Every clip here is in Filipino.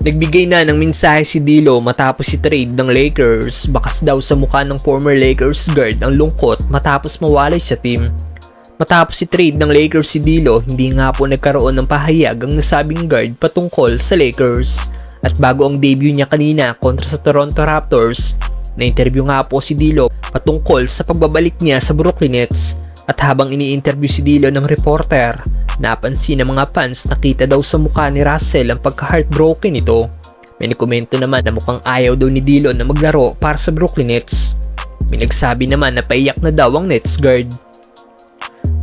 Nagbigay na ng mensahe si D'Lo matapos si trade ng Lakers. Bakas daw sa mukha ng former Lakers guard ang lungkot matapos mawalay sa team. Matapos si trade ng Lakers si D'Lo, hindi nga po nagkaroon ng pahayag ang nasabing guard patungkol sa Lakers. At bago ang debut niya kanina kontra sa Toronto Raptors, na-interview nga po si D'Lo patungkol sa pagbabalik niya sa Brooklyn Nets. At habang ini-interview si D'Lo ng reporter, napansin ng mga fans nakita daw sa mukha ni Russell ang pagka-heartbroken nito. May komento naman na mukhang ayaw daw ni D'Lo na maglaro para sa Brooklyn Nets. May nagsabi naman na paiyak na daw ang Nets guard.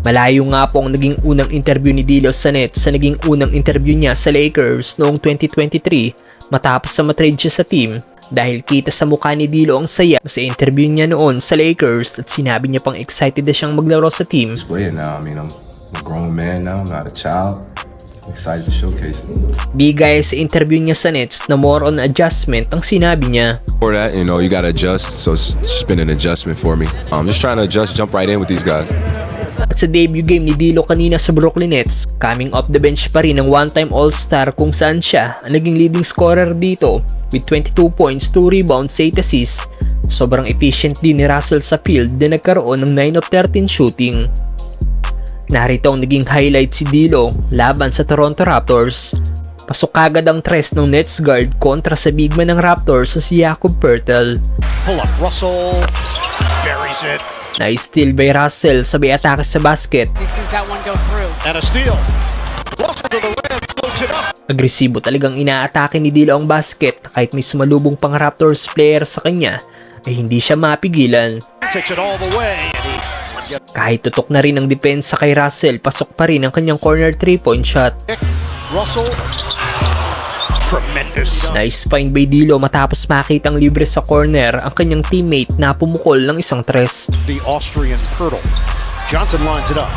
Malayo nga po ang naging unang interview ni D'Lo sa Nets sa naging unang interview niya sa Lakers noong 2023 matapos sa matrade siya sa team, dahil kita sa mukha ni D'Lo ang saya sa interview niya noon sa Lakers at sinabi niya pang excited na siyang maglaro sa team. Now, I mean, I'm a grown man now, I'm not a child. I'm excited to showcase it. Bigay sa interview niya sa Nets na more on adjustment ang sinabi niya. For that, you know, you gotta adjust, so it's just been an adjustment for me. I'm just trying to jump right in with these guys. At sa debut game ni D'Lo kanina sa Brooklyn Nets, coming off the bench pa rin ng one-time All-Star kung saan siya ang naging leading scorer dito with 22 points, 2 rebounds, 8 assists. Sobrang efficient din ni Russell sa field na nagkaroon ng 9 of 13 shooting. Narito ang naging highlight si D'Lo laban sa Toronto Raptors. Pasok kagad ang tres ng Nets guard kontra sa big man ng Raptors sa si Jakob Poeltl. Pull up Russell, buries it. Na-steal by Russell sabay atake sa basket. He sees that one go through. And a steal. Russell to the rim, floats it up. Agresibo talagang inaatake ni D'Lo ang basket kahit may sumalubong pang Raptors player sa kanya ay hindi siya mapigilan. Takes it all the way. And Kahit tutok na rin ang depensa kay Russell, pasok pa rin ang kanyang corner 3-point shot. Russell, tremendous. Nice find by D'Lo matapos makitang libre sa corner ang kanyang teammate na pumukol ng isang tres. The Austrian Poeltl. Johnson lines it up.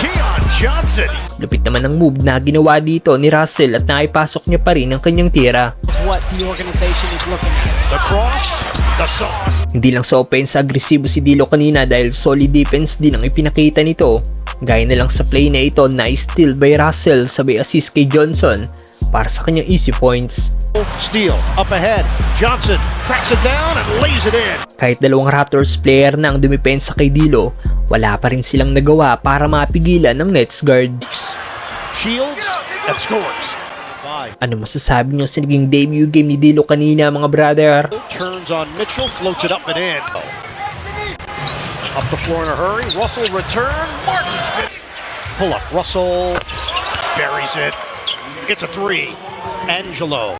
Keon Johnson. Lupit naman ang move na ginawa dito ni Russell at naipasok niya pa rin ang kanyang tira. What the organization is looking at. The cross, the sauce. Hindi lang sa offense agresibo si D'Lo kanina dahil solid defense din ang ipinakita nito. Gaya na lang sa play na ito na steal by Russell sabay assist kay Johnson para sa kanyang easy points. Steal, up ahead. Johnson tracks it down and lays it in. Kahit dalawang Raptors player na ang dumipensa kay D'Lo, wala pa rin silang nagawa para mapigilan ng Nets guard. Shields and scores. Ano masasabi niyo sa naging debut game ni D'Lo kanina mga brother? Turns on Mitchell, floats it up and in. Up the floor in a hurry. Russell return. Martin fit. Pull up. Russell buries it. Gets a three. Angelo.